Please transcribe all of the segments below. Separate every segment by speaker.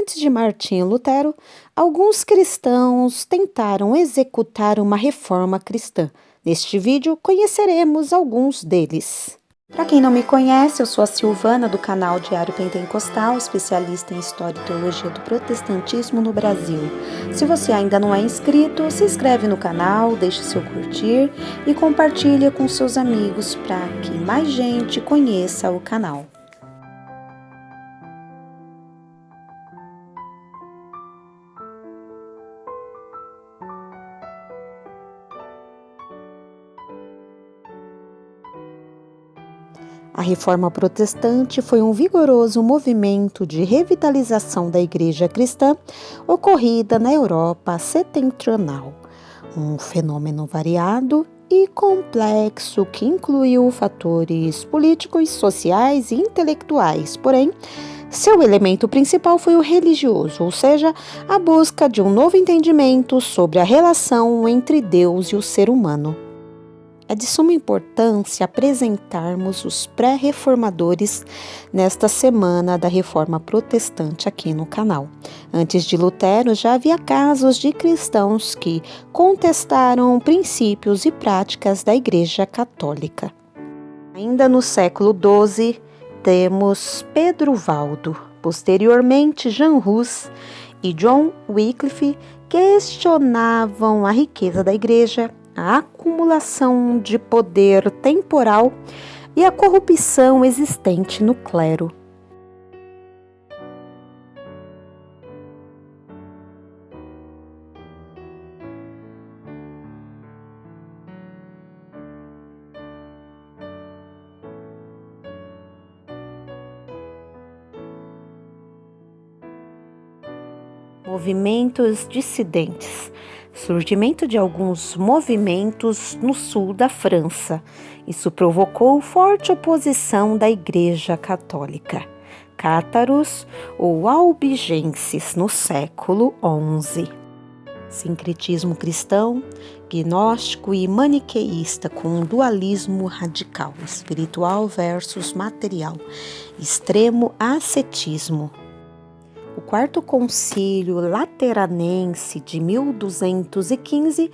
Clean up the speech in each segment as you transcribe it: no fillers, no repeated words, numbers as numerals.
Speaker 1: Antes de Martinho Lutero, alguns cristãos tentaram executar uma reforma cristã. Neste vídeo, conheceremos alguns deles. Para quem não me conhece, eu sou a Silvana do canal Diário Pentecostal, especialista em História e Teologia do Protestantismo no Brasil. Se você ainda não é inscrito, se inscreve no canal, deixe seu curtir e compartilha com seus amigos para que mais gente conheça o canal. A Reforma Protestante foi um vigoroso movimento de revitalização da Igreja cristã ocorrida na Europa setentrional. Um fenômeno variado e complexo que incluiu fatores políticos, sociais e intelectuais, porém, seu elemento principal foi o religioso, ou seja, a busca de um novo entendimento sobre a relação entre Deus e o ser humano. É de suma importância apresentarmos os pré-reformadores nesta semana da Reforma Protestante aqui no canal. Antes de Lutero, já havia casos de cristãos que contestaram princípios e práticas da Igreja Católica. Ainda no século XII, temos Pedro Valdo, posteriormente Jean Hus e John Wycliffe questionavam a riqueza da Igreja, a acumulação de poder temporal e a corrupção existente no clero. Movimentos dissidentes. Surgimento de alguns movimentos no sul da França. Isso provocou forte oposição da Igreja Católica. Cátaros ou albigenses no século XI. Sincretismo cristão, gnóstico e maniqueísta com um dualismo radical, espiritual versus material. Extremo ascetismo. O Quarto Concílio Lateranense de 1215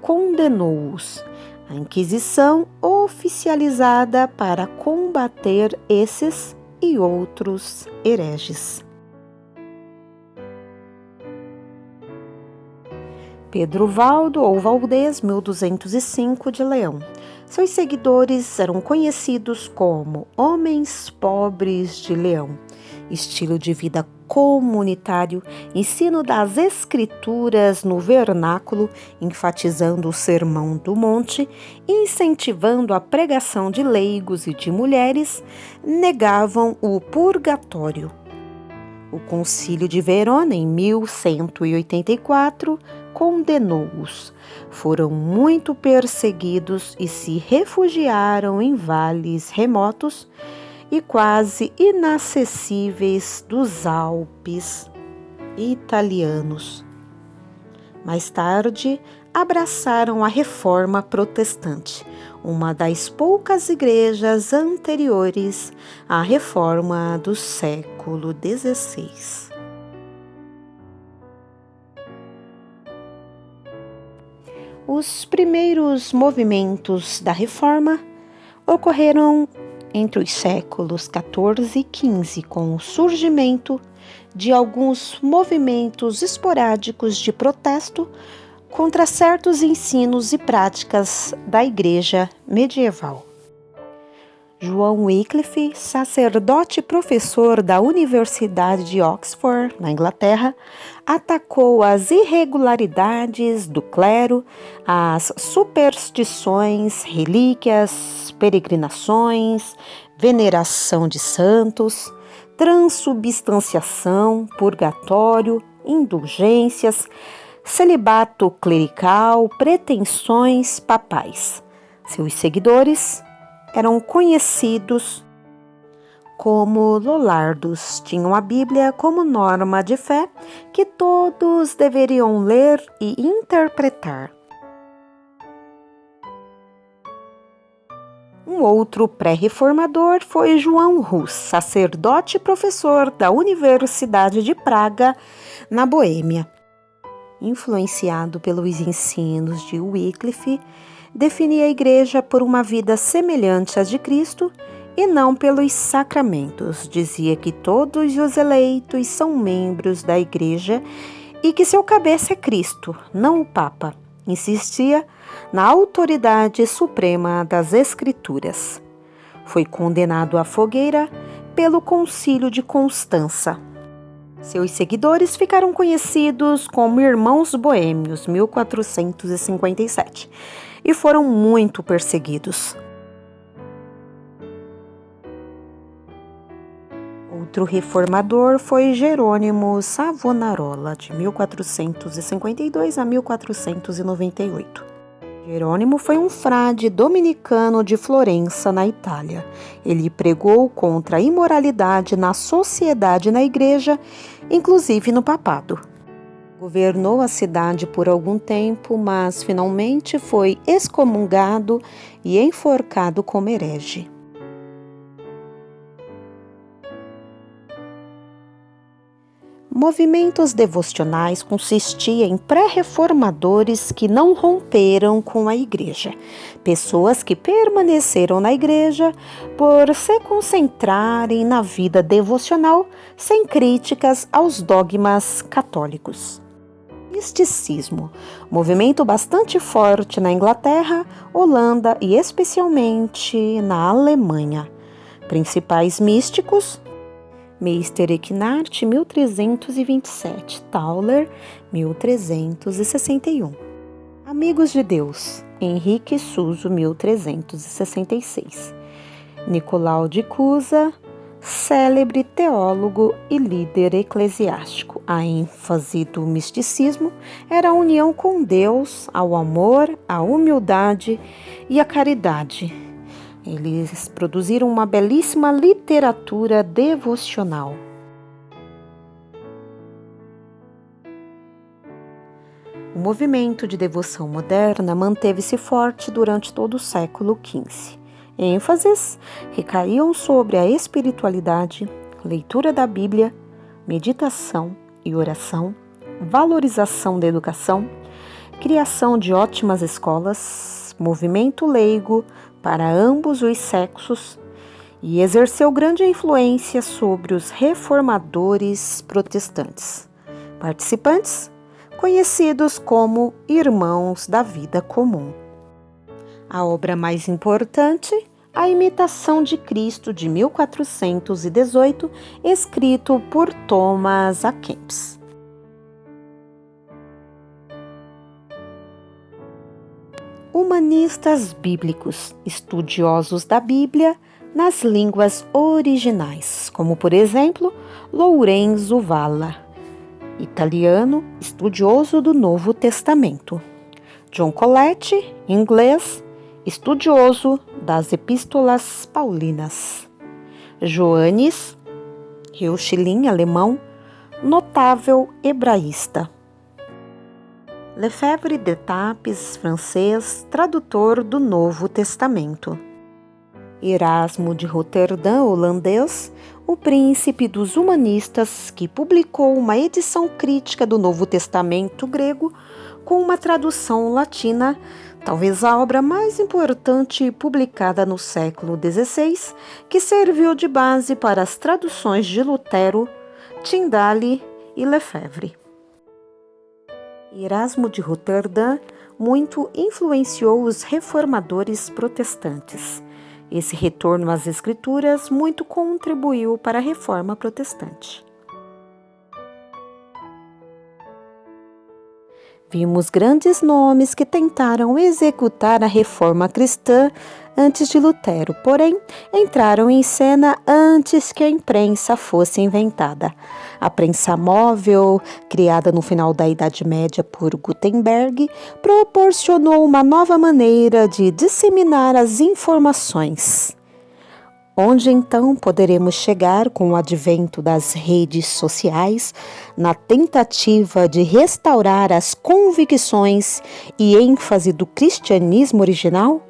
Speaker 1: condenou-os. A Inquisição oficializada para combater esses e outros hereges. Pedro Valdo ou Valdez, 1205 de Leão. Seus seguidores eram conhecidos como Homens Pobres de Leão. Estilo de vida comunitário, ensino das escrituras no vernáculo, enfatizando o Sermão do Monte, incentivando a pregação de leigos e de mulheres, negavam o purgatório. O Concílio de Verona, em 1184, condenou-os. Foram muito perseguidos e se refugiaram em vales remotos e quase inacessíveis dos Alpes italianos. Mais tarde, abraçaram a Reforma Protestante, uma das poucas igrejas anteriores à Reforma do século XVI. Os primeiros movimentos da Reforma ocorreram entre os séculos XIV e XV, com o surgimento de alguns movimentos esporádicos de protesto contra certos ensinos e práticas da Igreja medieval. João Wycliffe, sacerdote e professor da Universidade de Oxford, na Inglaterra, atacou as irregularidades do clero, as superstições, relíquias, peregrinações, veneração de santos, transubstanciação, purgatório, indulgências, celibato clerical, pretensões papais. Seus seguidores eram conhecidos como lollardos. Tinham a Bíblia como norma de fé que todos deveriam ler e interpretar. Um Um outro pré-reformador foi João Hus, sacerdote e professor da Universidade de Praga, na Boêmia. Influenciado pelos ensinos de Wycliffe, definia a Igreja por uma vida semelhante à de Cristo e não pelos sacramentos. Dizia que todos os eleitos são membros da Igreja e que seu cabeça é Cristo, não o Papa. Insistia na autoridade suprema das Escrituras. Foi condenado à fogueira pelo Concílio de Constança. Seus seguidores ficaram conhecidos como Irmãos Boêmios, 1457, e foram muito perseguidos. Outro reformador foi Jerônimo Savonarola, de 1452 a 1498. Jerônimo foi um frade dominicano de Florença, na Itália. Ele pregou contra a imoralidade na sociedade e na igreja, inclusive no papado. Governou a cidade por algum tempo, mas finalmente foi excomungado e enforcado como herege. Movimentos devocionais consistiam em pré-reformadores que não romperam com a Igreja, pessoas que permaneceram na Igreja por se concentrarem na vida devocional sem críticas aos dogmas católicos. Misticismo, movimento bastante forte na Inglaterra, Holanda e especialmente na Alemanha. Principais místicos: Meister Eckhart, 1327, Tauler, 1361. Amigos de Deus, Henrique Suso, 1366. Nicolau de Cusa, célebre teólogo e líder eclesiástico. A ênfase do misticismo era a união com Deus, ao amor, à humildade e à caridade. Eles produziram uma belíssima literatura devocional. O movimento de devoção moderna manteve-se forte durante todo o século XV. ênfases recaíam sobre a espiritualidade, leitura da Bíblia, meditação e oração, valorização da educação, criação de ótimas escolas, movimento leigo para ambos os sexos, e exerceu grande influência sobre os reformadores protestantes, participantes conhecidos como Irmãos da Vida Comum. A obra mais importante, A Imitação de Cristo, de 1418, escrito por Thomas à Kempis. Humanistas bíblicos, estudiosos da Bíblia nas línguas originais, como por exemplo Lorenzo Valla, italiano, estudioso do Novo Testamento. John Coletti, inglês, estudioso das Epístolas Paulinas. Johannes Reuchlin, alemão, notável hebraísta. Lefebvre d'Etaples, francês, tradutor do Novo Testamento. Erasmo de Roterdã, holandês, o príncipe dos humanistas, que publicou uma edição crítica do Novo Testamento grego com uma tradução latina, talvez a obra mais importante publicada no século XVI, que serviu de base para as traduções de Lutero, Tyndale e Lefebvre. Erasmo de Roterdã muito influenciou os reformadores protestantes. Esse retorno às Escrituras muito contribuiu para a reforma protestante. Vimos grandes nomes que tentaram executar a reforma cristã antes de Lutero, porém entraram em cena antes que a imprensa fosse inventada. A prensa móvel, criada no final da Idade Média por Gutenberg, proporcionou uma nova maneira de disseminar as informações. Onde então poderemos chegar com o advento das redes sociais na tentativa de restaurar as convicções e ênfase do cristianismo original?